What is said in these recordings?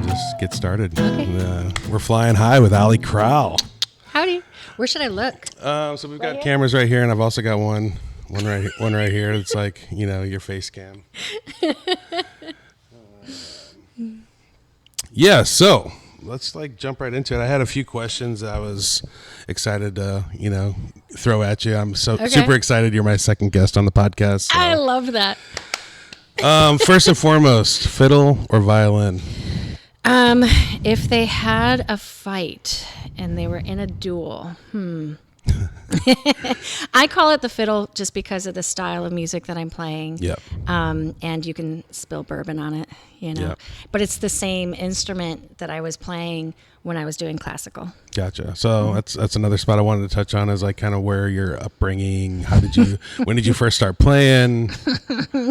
Just get started. Okay. We're flying high with Allie Kral. Howdy. Where should I look? So we've got cameras right here, and I've also got one right here. It's like, your face cam. Yeah. So let's jump right into it. I had a few questions I was excited to throw at you. I'm super excited. You're my second guest on the podcast. So. I love that. First and foremost, fiddle or violin? If they had a fight and they were in a duel, I call it the fiddle just because of the style of music that I'm playing. Yep. And you can spill bourbon on it, Yep. But it's the same instrument that I was playing when I was doing classical. Gotcha. So that's another spot I wanted to touch on is kind of where your upbringing. When did you first start playing?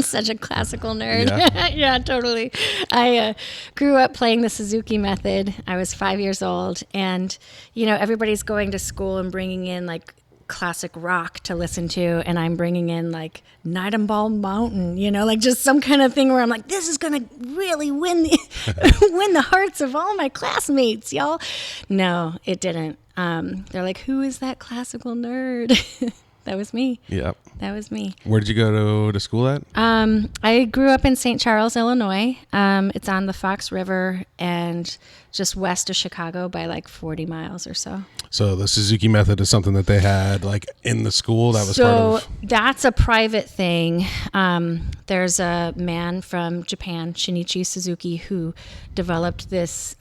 Such a classical nerd. Yeah, yeah, totally. I grew up playing the Suzuki method. I was 5 years old, and everybody's going to school and bringing in classic rock to listen to, and I'm bringing in Night on Bald Mountain, just some kind of thing where I'm like, this is gonna really win the hearts of all my classmates, y'all. No, it didn't. They're like, who is that classical nerd? That was me. Yep. That was me. Where did you go to school at? I grew up in St. Charles, Illinois. It's on the Fox River and just west of Chicago by 40 miles or so. So the Suzuki method is something that they had in the school that was part of. That's a private thing. There's a man from Japan, Shinichi Suzuki, who developed this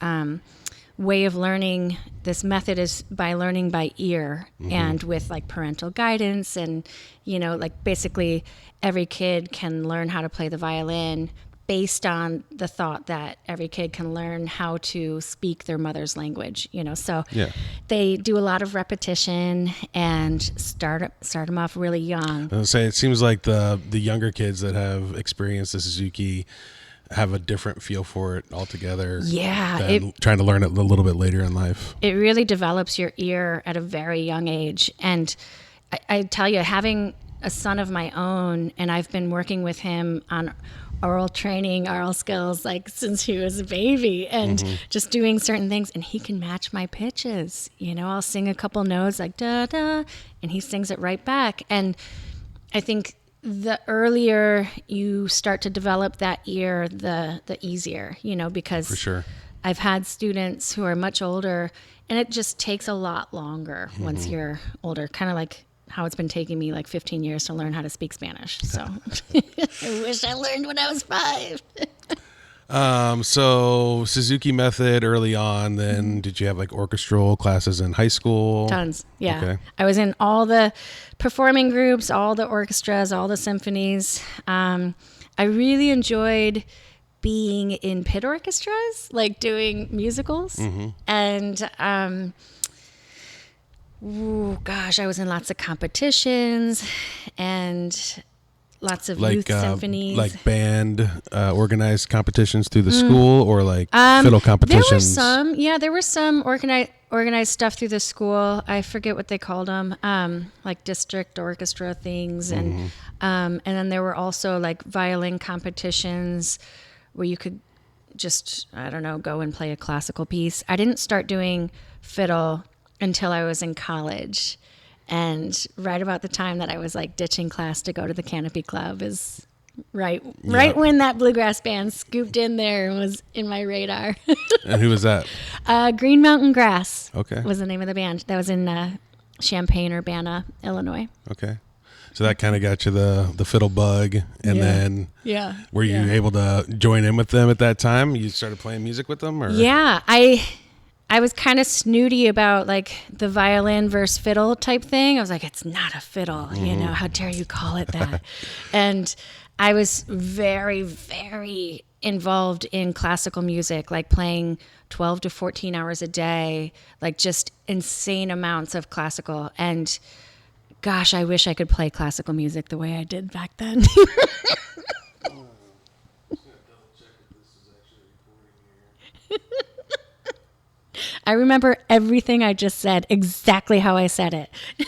way of learning. This method is by learning by ear and with parental guidance, and basically every kid can learn how to play the violin based on the thought that every kid can learn how to speak their mother's language, so they do a lot of repetition and start them off really young. I was say it seems like the younger kids that have experienced the Suzuki have a different feel for it altogether. Yeah. Than trying to learn it a little bit later in life. It really develops your ear at a very young age. And I tell you, having a son of my own, and I've been working with him on oral training, oral skills, since he was a baby, and just doing certain things, and he can match my pitches. I'll sing a couple notes da da, and he sings it right back. And I think the earlier you start to develop that ear, the easier, because for sure. I've had students who are much older, and it just takes a lot longer once you're older, kind of like how it's been taking me 15 years to learn how to speak Spanish. So I wish I learned when I was 5. So Suzuki method early on, then did you have orchestral classes in high school? Tons. Yeah. Okay. I was in all the performing groups, all the orchestras, all the symphonies. I really enjoyed being in pit orchestras, doing musicals. And, I was in lots of competitions and lots of youth symphonies. Band organized competitions through the school, or fiddle competitions? There were some organized stuff through the school. I forget what they called them, district orchestra things. And then there were also violin competitions where you could just, go and play a classical piece. I didn't start doing fiddle until I was in college. And right about the time that I was ditching class to go to the Canopy Club is right when that bluegrass band scooped in there and was in my radar. And who was that? Green Mountain Grass. Okay. Was the name of the band. That was in Champaign-Urbana, Illinois. Okay. So that kind of got you the fiddle bug, and then were you able to join in with them at that time? You started playing music with them, or? Yeah, I was kind of snooty about the violin versus fiddle type thing. I was like, it's not a fiddle, how dare you call it that? And I was very, very involved in classical music, playing 12 to 14 hours a day, just insane amounts of classical. And gosh, I wish I could play classical music the way I did back then. I remember everything I just said, exactly how I said it. I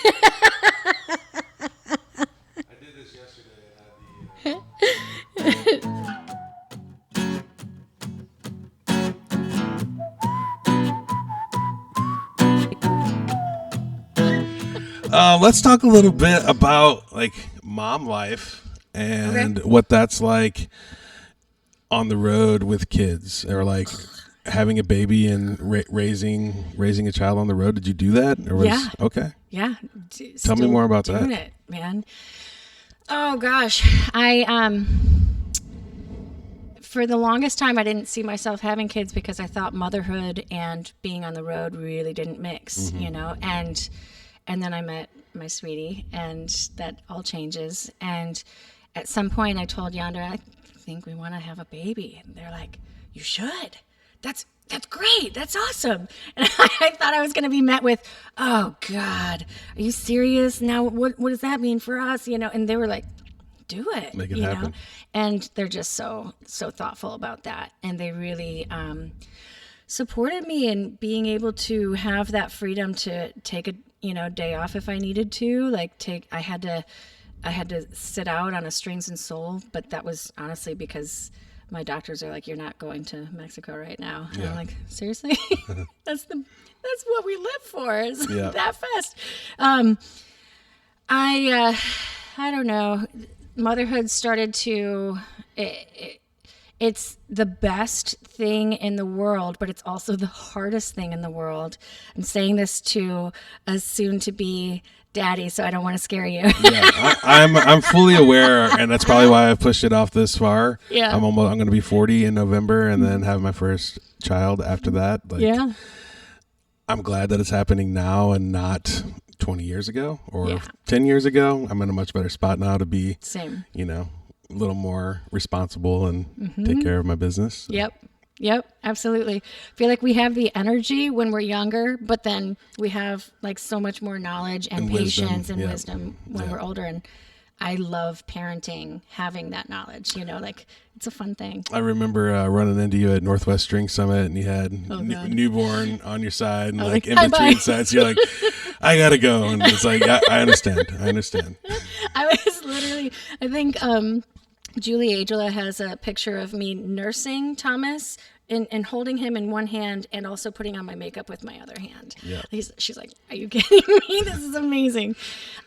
did this yesterday. Let's talk a little bit about like mom life and what that's like on the road with kids, or like having a baby and raising a child on the road. Did you do that? Or was, okay. Yeah. Tell me more about that. It, man. Oh gosh. For the longest time, I didn't see myself having kids because I thought motherhood and being on the road really didn't mix, you know, and then I met my sweetie, and that all changes. And at some point I told Yonder, I think we want to have a baby. And they're like, you should. That's great. That's awesome. And I thought I was going to be met with, oh God, are you serious? Now, what does that mean for us? You know, and they were like, do it. Make it happen. Know? And they're just so thoughtful about that. And they really supported me in being able to have that freedom to take a, day off if I needed to. Like I had to sit out on a strings and soul, but that was honestly because my doctors are like, you're not going to Mexico right now. And I'm like, seriously? That's what we live for, is that fast. I don't know. Motherhood started to, it's the best thing in the world, but it's also the hardest thing in the world. I'm saying this to a soon-to-be daddy, so I don't want to scare you. I'm fully aware, and that's probably why I've pushed it off this far. Yeah, I'm going to be 40 in November, and then have my first child after that. I'm glad that it's happening now and not 20 years ago or 10 years ago. I'm in a much better spot now to be, a little more responsible and take care of my business. So. Yep, absolutely. I feel like we have the energy when we're younger, but then we have like so much more knowledge and patience and wisdom when we're older. And I love parenting, having that knowledge, like it's a fun thing. I remember running into you at Northwest String Summit, and you had newborn on your side and like in between sets. You're like, I gotta go. And it's like, I understand. I was literally, I think, Julie Agela has a picture of me nursing Thomas and holding him in one hand and also putting on my makeup with my other hand. Yeah. She's like, are you kidding me? This is amazing.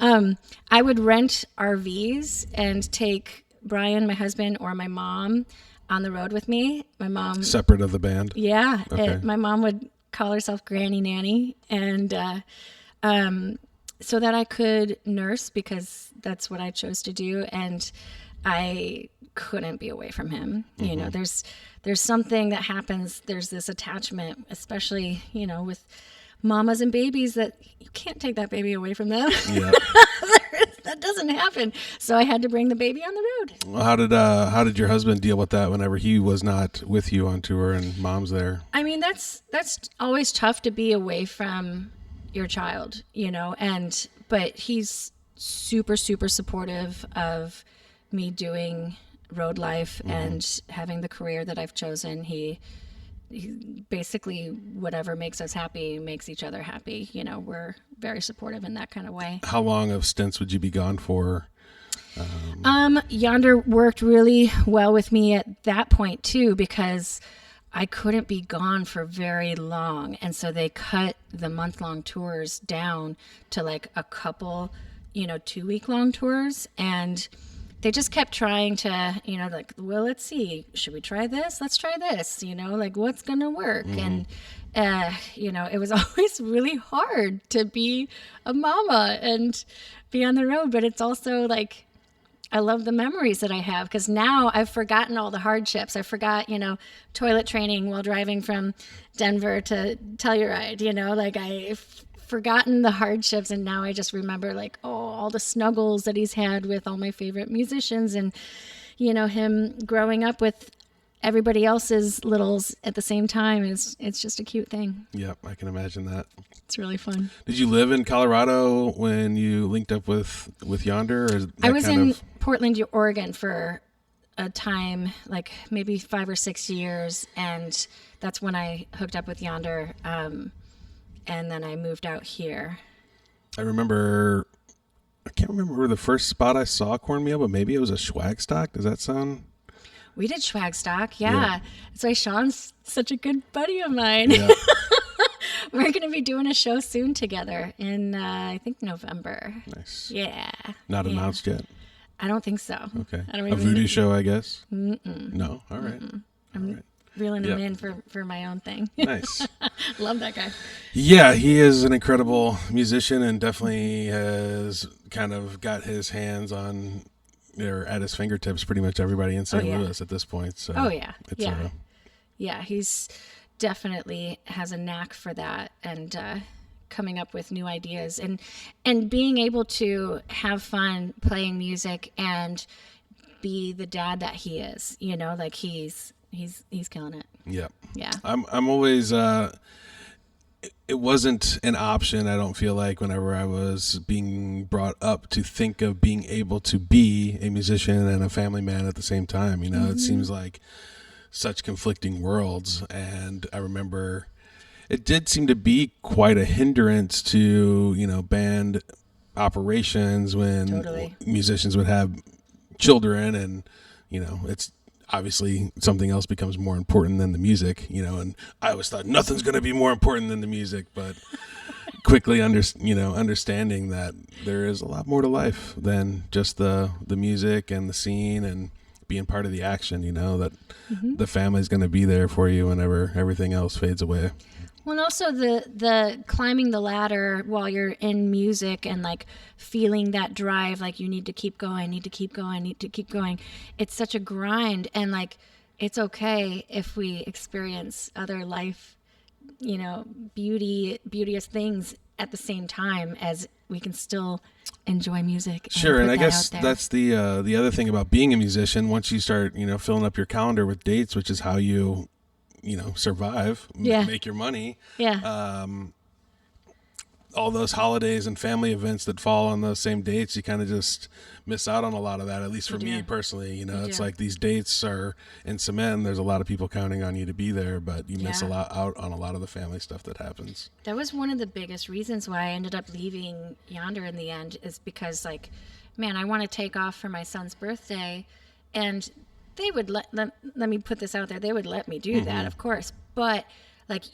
I would rent RVs and take Brian, my husband, or my mom on the road with me. My mom. Separate of the band? Yeah. Okay. My mom would call herself Granny Nanny. And so that I could nurse, because that's what I chose to do. And I couldn't be away from him. There's something that happens. There's this attachment, especially, with mamas and babies, that you can't take that baby away from them. Yeah. That doesn't happen. So I had to bring the baby on the road. Well, how did your husband deal with that whenever he was not with you on tour and mom's there? I mean, that's always tough to be away from your child, but he's super, super supportive of me doing road life and having the career that I've chosen. He basically, whatever makes us happy makes each other happy. We're very supportive in that kind of way. How long of stints would you be gone for? Yonder worked really well with me at that point too, because I couldn't be gone for very long. And so they cut the month-long tours down to like a couple, 2-week-long tours. And they just kept trying to, like, well, let's see, should we try this? Let's try this, like what's going to work? And, it was always really hard to be a mama and be on the road. But it's also like, I love the memories that I have, because now I've forgotten all the hardships. I forgot, toilet training while driving from Denver to Telluride, like I've forgotten the hardships, and now I just remember like, all the snuggles that he's had with all my favorite musicians, and him growing up with everybody else's littles at the same time. It's just a cute thing. Yep, I can imagine that. It's really fun. Did you live in Colorado when you linked up with Yonder? Or I was in Portland, Oregon for a time, like maybe 5 or 6 years, and that's when I hooked up with Yonder. And then I moved out here. I can't remember the first spot I saw cornmeal, but maybe it was a Schwagstock. Does that sound? We did Schwagstock, yeah. That's why Sean's such a good buddy of mine. Yeah. We're going to be doing a show soon together in, I think, November. Nice. Yeah. Not announced yet? I don't think so. Okay. A voodoo show, I guess? Mm-mm. No? All right. I'm reeling him in for my own thing. Nice. Love that guy. Yeah, he is an incredible musician and definitely has kind of got his hands on, or at his fingertips, pretty much everybody in St. Louis at this point. So yeah, he's definitely has a knack for that, and coming up with new ideas and being able to have fun playing music and be the dad that he is. You know, like he's killing it. Yeah. Yeah. I'm always it wasn't an option, I don't feel like, whenever I was being brought up to think of being able to be a musician and a family man at the same time. You know, It seems like such conflicting worlds. And I remember it did seem to be quite a hindrance to, band operations when musicians would have children, and, it's obviously something else becomes more important than the music, and I always thought nothing's going to be more important than the music, but quickly understanding that there is a lot more to life than just the music and the scene and being part of the action, that the family's going to be there for you whenever everything else fades away. Well, and also the climbing the ladder while you're in music and like feeling that drive, like you need to keep going, need to keep going. It's such a grind, and like it's okay if we experience other life, beauteous things at the same time as we can still enjoy music. Sure, and I guess that's the other thing about being a musician. Once you start, filling up your calendar with dates, which is how you survive, make your money. Yeah. All those holidays and family events that fall on those same dates, you kind of just miss out on a lot of that, at least for me personally. It's like these dates are in cement and there's a lot of people counting on you to be there, but you miss out on a lot of the family stuff that happens. That was one of the biggest reasons why I ended up leaving Yonder in the end, is because like, man, I want to take off for my son's birthday, and they would let me put this out there. They would let me do that, of course. But like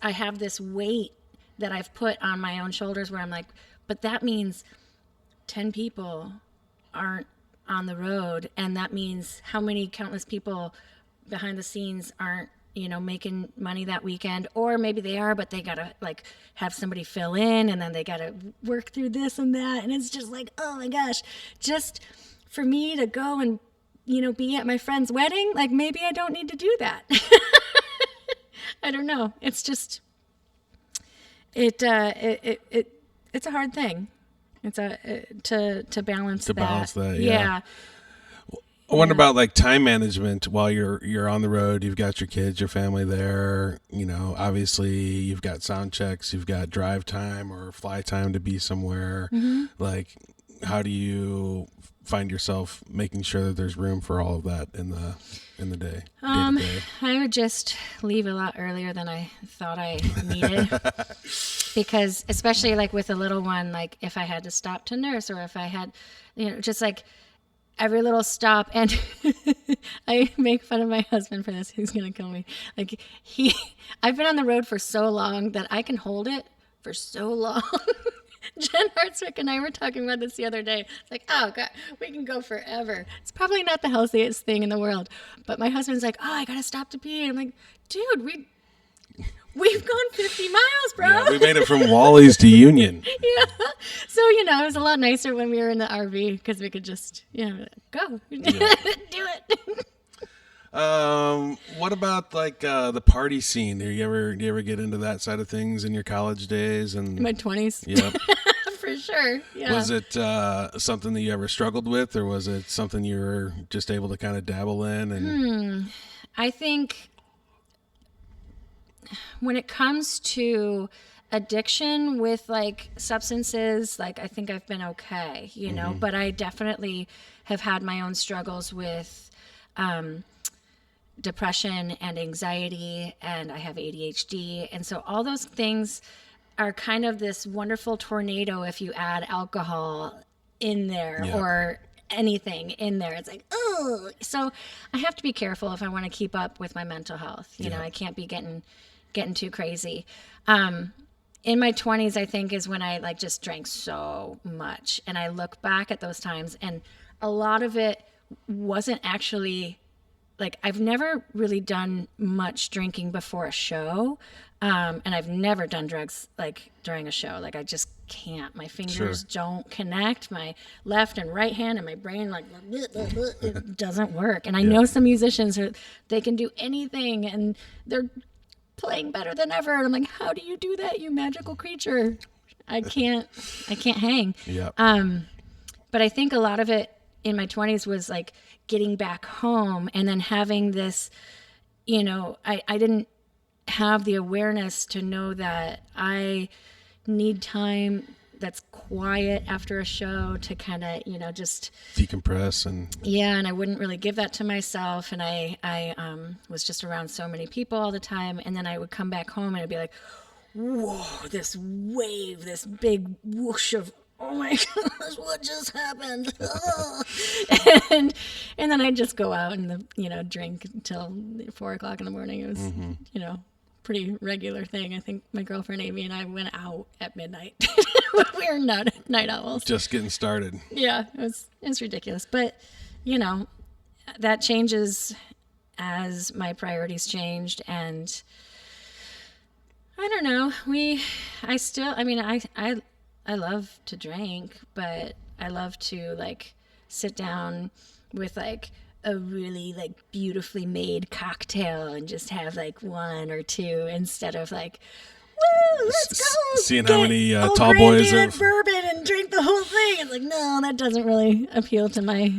I have this weight that I've put on my own shoulders where I'm like, but that means 10 people aren't on the road. And that means how many countless people behind the scenes aren't, making money that weekend, or maybe they are, but they got to like have somebody fill in, and then they got to work through this and that. And it's just like, oh my gosh, just for me to go and be at my friend's wedding, like maybe I don't need to do that. I don't know. It's just, it's a hard thing. It's to balance that. Yeah. I wonder about like time management while you're on the road. You've got your kids, your family there. Obviously you've got sound checks, you've got drive time or fly time to be somewhere. Like, how do you find yourself making sure that there's room for all of that in the day? I would just leave a lot earlier than I thought I needed, because especially like with a little one, like if I had to stop to nurse, or if I had, just like every little stop. And I make fun of my husband for this. He's gonna kill me. Like I've been on the road for so long that I can hold it for so long. Jen Hartswick and I were talking about this the other day. It's like, oh God, we can go forever. It's probably not the healthiest thing in the world. But my husband's like, oh, I gotta stop to pee. And I'm like, dude, we've gone 50 miles, bro. Yeah, we made it from Wally's to Union. Yeah. So, it was a lot nicer when we were in the RV, because we could just, go. Do it. What about like the party scene? Do you ever get into that side of things in your college days and my 20s? Yep. For sure. Yeah. Was it something that you ever struggled with, or was it something you were just able to kind of dabble in? And I think when it comes to addiction with like substances, like I think I've been okay, but I definitely have had my own struggles with depression and anxiety, and I have ADHD. And so all those things are kind of this wonderful tornado if you add alcohol in there or anything in there. It's like, oh, so I have to be careful if I want to keep up with my mental health. You know, I can't be getting too crazy. In my 20s, I think, is when I like just drank so much. And I look back at those times, and a lot of it wasn't actually like, I've never really done much drinking before a show. And I've never done drugs like during a show. Like, I just can't. My fingers don't connect. My left and right hand and my brain, like, it doesn't work. And I know some musicians they can do anything and they're playing better than ever. And I'm like, how do you do that, you magical creature? I can't hang. Yeah. But I think a lot of it in my 20s was like getting back home and then having this, you know, I didn't have the awareness to know that I need time that's quiet after a show to kind of, you know, just decompress. And I wouldn't really give that to myself. And I was just around so many people all the time. And then I would come back home and I'd be like, whoa, this wave, this big whoosh of, oh my gosh, what just happened? and then I'd just go out and, you know, drink until 4:00 in the morning. It was, you know, pretty regular thing. I think my girlfriend Amy and I went out at midnight. We were night owls. Just getting started. Yeah, it was ridiculous. But, you know, that changes as my priorities changed. And I don't know. I love to drink, but I love to like sit down with like a really like beautifully made cocktail and just have like one or two instead of like, woo, let's go. Seeing how many tall boys have bourbon and drink the whole thing. It's like, no, that doesn't really appeal to my.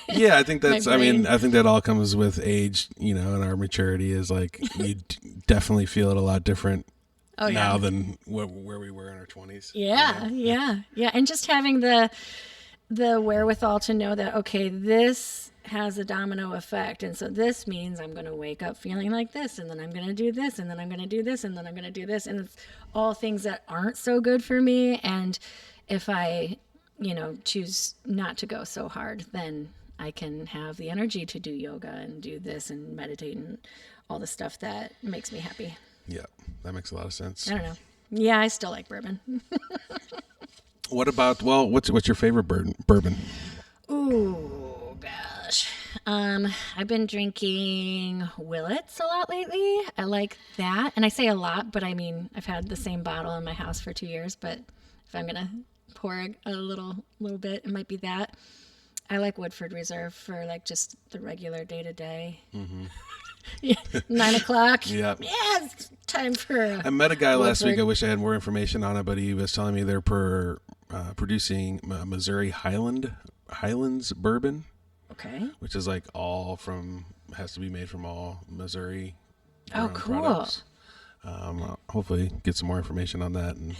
Yeah, I think that's. I mean, I think that all comes with age, you know, and our maturity is like you definitely feel it a lot different. Now than where we were in our 20s. Yeah, you know? Yeah. And just having the wherewithal to know that, okay, this has a domino effect. And so this means I'm going to wake up feeling like this, and then I'm going to do this, and then I'm going to do this, and then I'm going to do this. And it's all things that aren't so good for me. And if I, you know, choose not to go so hard, then I can have the energy to do yoga and do this and meditate and all the stuff that makes me happy. Yeah, that makes a lot of sense. I don't know. Yeah, I still like bourbon. What about, what's your favorite bourbon? Ooh, gosh. I've been drinking Willits a lot lately. I like that. And I say a lot, but I mean, I've had the same bottle in my house for 2 years, but if I'm going to pour a little bit, it might be that. I like Woodford Reserve for like just the regular day-to-day. Mm-hmm. 9 o'clock. Yeah. Yes, time for. I met a guy last week. I wish I had more information on it, but he was telling me they're producing Missouri Highlands bourbon. Okay. Which is like has to be made from all Missouri. Oh, cool. Products. Hopefully get some more information on that and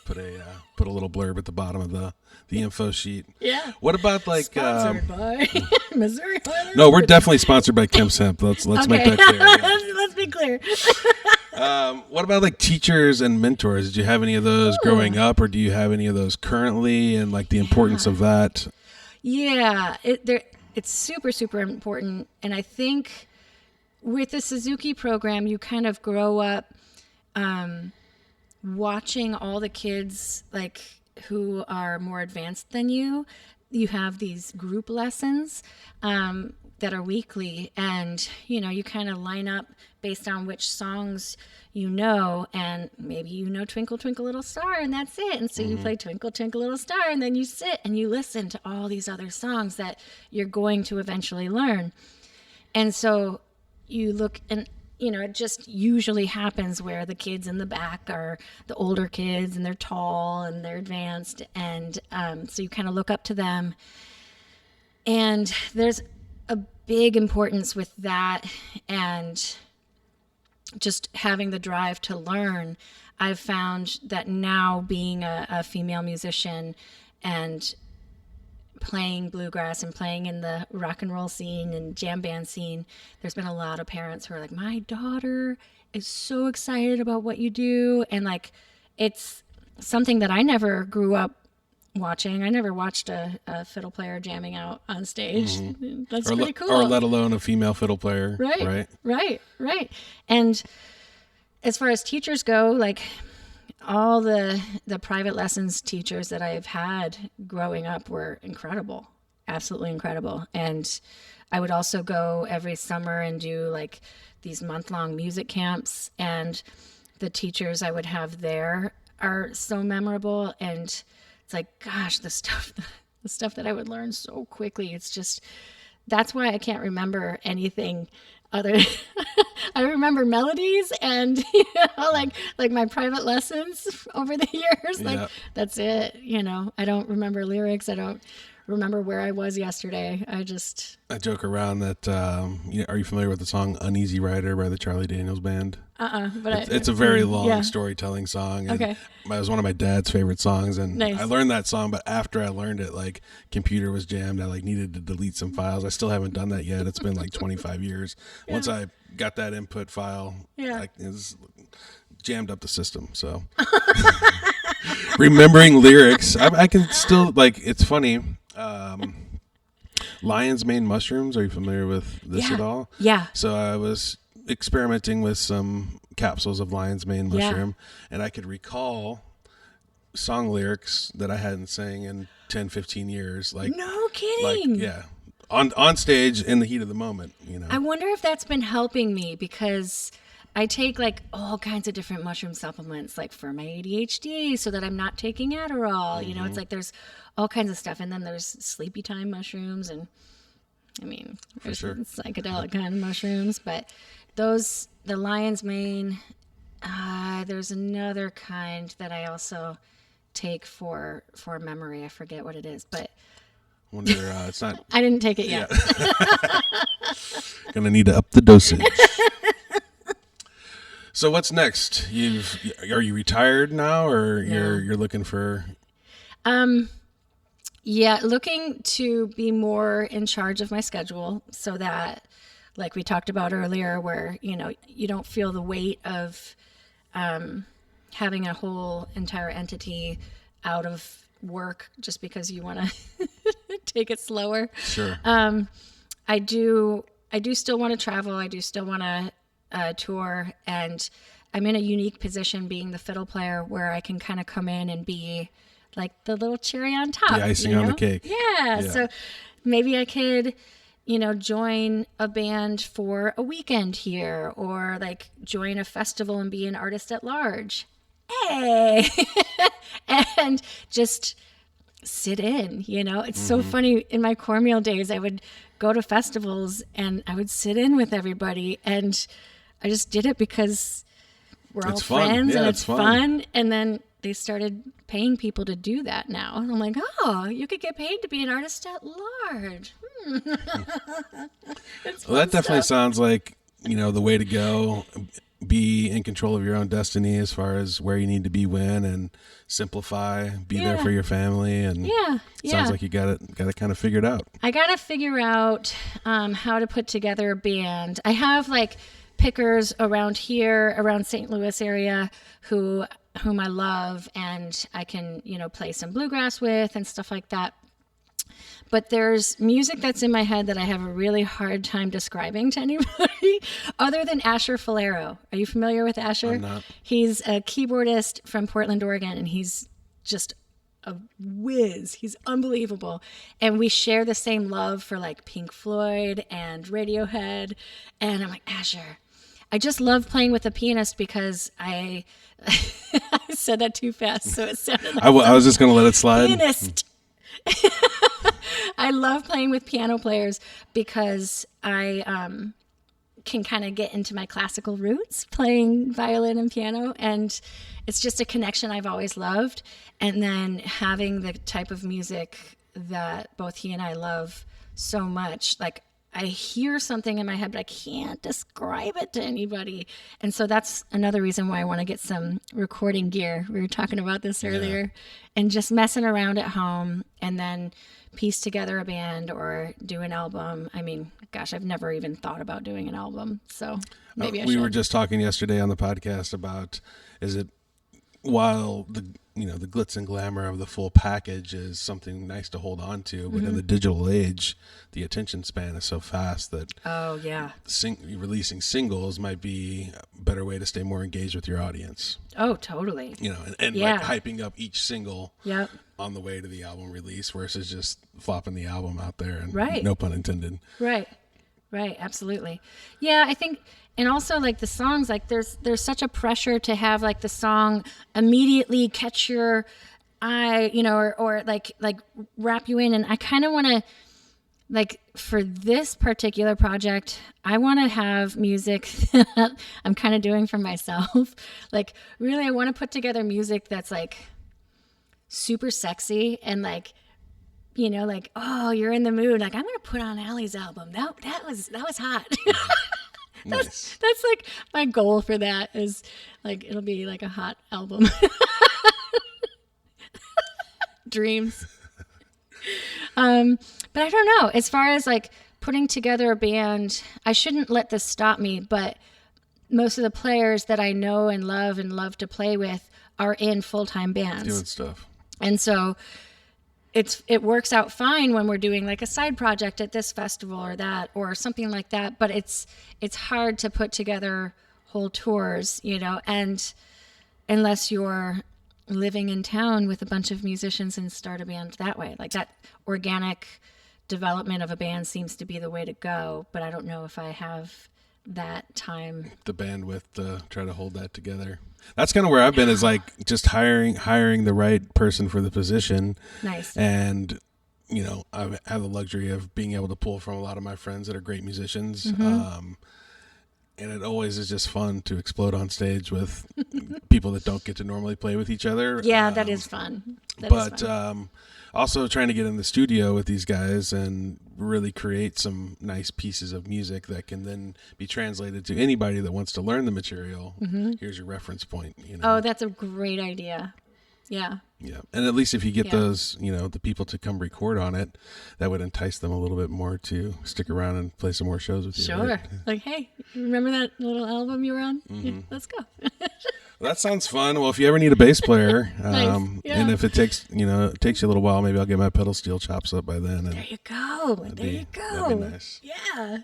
put a little blurb at the bottom of the info sheet. Yeah. What about like sponsored by Missouri Highlands? No, we're definitely sponsored by Kemp. Let's make that clear. Yeah. Let's be clear. What about like teachers and mentors? Did you have any of those growing up, or do you have any of those currently, and like the importance of that? Yeah, it's super, super important. And I think with the Suzuki program, you kind of grow up watching all the kids like who are more advanced than you. You have these group lessons that are weekly, and you know, you kind of line up based on which songs you know, and maybe you know Twinkle Twinkle Little Star, and that's it. And so you play Twinkle Twinkle Little Star, and then you sit and you listen to all these other songs that you're going to eventually learn. And so you look, and you know, it just usually happens where the kids in the back are the older kids, and they're tall and they're advanced, and so you kind of look up to them. And there's a big importance with that, and just having the drive to learn. I've found that now, being a female musician and playing bluegrass and playing in the rock and roll scene and jam band scene, there's been a lot of parents who are like, my daughter is so excited about what you do. And like, it's something that I never grew up watching. I never watched a fiddle player jamming out on stage. Mm-hmm. That's pretty cool. Or let alone a female fiddle player. Right. And as far as teachers go, like all the private lessons teachers that I've had growing up were incredible, absolutely incredible. And I would also go every summer and do like these month-long music camps, and the teachers I would have there are so memorable. And it's like, gosh, the stuff that I would learn so quickly. It's just, that's why I can't remember anything other. I remember melodies and like my private lessons over the years. Like that's it. I don't remember lyrics. I don't remember where I was yesterday. I joke around that. Are you familiar with the song "Uneasy Rider" by the Charlie Daniels Band? But it's a very long storytelling song. And it was one of my dad's favorite songs, and nice. I learned that song. But after I learned it, like computer was jammed. I like needed to delete some files. I still haven't done that yet. It's been like 25 years. Yeah. Once I got that input file, it's jammed up the system. So remembering lyrics, I can still like. It's funny. Lion's mane mushrooms. Are you familiar with this at all? Yeah. So I was experimenting with some capsules of lion's mane mushroom, and I could recall song lyrics that I hadn't sang in 10, 15 years. Like, no kidding. Like, on stage in the heat of the moment. I wonder if that's been helping me, because I take like all kinds of different mushroom supplements, like for my ADHD, so that I'm not taking Adderall. Mm-hmm. It's like there's all kinds of stuff, and then there's sleepy time mushrooms, and there's psychedelic kind of mushrooms, but the lion's mane. There's another kind that I also take for memory. I forget what it is, but wonder it's not. I didn't take it yet. Gonna need to up the dosage. So what's next? Are you retired now, or you're looking for? Looking to be more in charge of my schedule, so that, like we talked about earlier, where you don't feel the weight of having a whole entire entity out of work just because you want to take it slower. Sure. I do still want to travel. I do still want to tour, and I'm in a unique position being the fiddle player where I can kind of come in and be like the little cherry on top. The icing on the cake. Yeah. So maybe I could, join a band for a weekend here, or like join a festival and be an artist at large. Hey! And just sit in, It's so funny. In my cornmeal days, I would go to festivals and I would sit in with everybody, and I just did it because we're all friends and it's fun. And then they started paying people to do that now. And I'm like, oh, you could get paid to be an artist at large. Well, that definitely sounds like, the way to go. Be in control of your own destiny as far as where you need to be when, and simplify, be there for your family. And sounds like you got it kind of figured out. I got to figure out how to put together a band. I have like pickers around here, around St. Louis area, whom I love, and I can, play some bluegrass with and stuff like that. But there's music that's in my head that I have a really hard time describing to anybody other than Asher Falero. Are you familiar with Asher? I'm not. He's a keyboardist from Portland, Oregon, and he's just a whiz. He's unbelievable. And we share the same love for like Pink Floyd and Radiohead. And I'm like, Asher, I just love playing with a pianist because I said that too fast, so it sounded like I was just going to let it slide. Pianist. I love playing with piano players because I can kind of get into my classical roots playing violin and piano, and it's just a connection I've always loved. And then having the type of music that both he and I love so much, like I hear something in my head, but I can't describe it to anybody. And so that's another reason why I want to get some recording gear. We were talking about this earlier, and just messing around at home and then piece together a band or do an album. I mean, gosh, I've never even thought about doing an album. So maybe I should. We were just talking yesterday on the podcast about, is it, while the glitz and glamour of the full package is something nice to hold on to, but in the digital age, the attention span is so fast that releasing singles might be a better way to stay more engaged with your audience. Oh, totally. And like hyping up each single on the way to the album release versus just flopping the album out there, and no pun intended. Right, absolutely. Yeah, I think. And also, like, the songs, like, there's such a pressure to have, like, the song immediately catch your eye, or like wrap you in. And I kind of want to, like, for this particular project, I want to have music that I'm kind of doing for myself. Like, really, I want to put together music that's, like, super sexy and, like, like, oh, you're in the mood. Like, I'm going to put on Allie's album. That was hot. Nice. That's like my goal for that is, like, it'll be like a hot album. Dreams. But I don't know. As far as, like, putting together a band, I shouldn't let this stop me, but most of the players that I know and love to play with are in full-time bands. Doing stuff. And so it works out fine when we're doing, like, a side project at this festival or something like that. But it's hard to put together whole tours, and unless you're living in town with a bunch of musicians and start a band that way. Like, that organic development of a band seems to be the way to go. But I don't know if I have that time, the bandwidth to try to hold that together. That's kind of where I've been, is like just hiring the right person for the position. Nice. And, I have the luxury of being able to pull from a lot of my friends that are great musicians. And it always is just fun to explode on stage with people that don't get to normally play with each other. Yeah, that is fun. Also trying to get in the studio with these guys and really create some nice pieces of music that can then be translated to anybody that wants to learn the material. Here's your reference point. Oh, that's a great idea. Yeah. Yeah. And at least if you get those, the people to come record on it, that would entice them a little bit more to stick around and play some more shows with you. Sure. Right? Like, hey, remember that little album you were on? Yeah, let's go. Well, that sounds fun. Well, if you ever need a bass player, nice. And if it takes you a little while, maybe I'll get my pedal steel chops up by then. And there you go. That'd be nice. Yeah.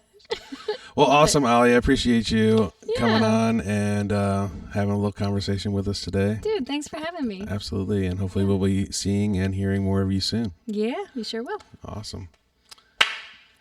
Well, awesome, Allie. I appreciate you coming on and having a little conversation with us today. Dude, thanks for having me. Absolutely. And hopefully we'll be seeing and hearing more of you soon. Yeah, we sure will. Awesome.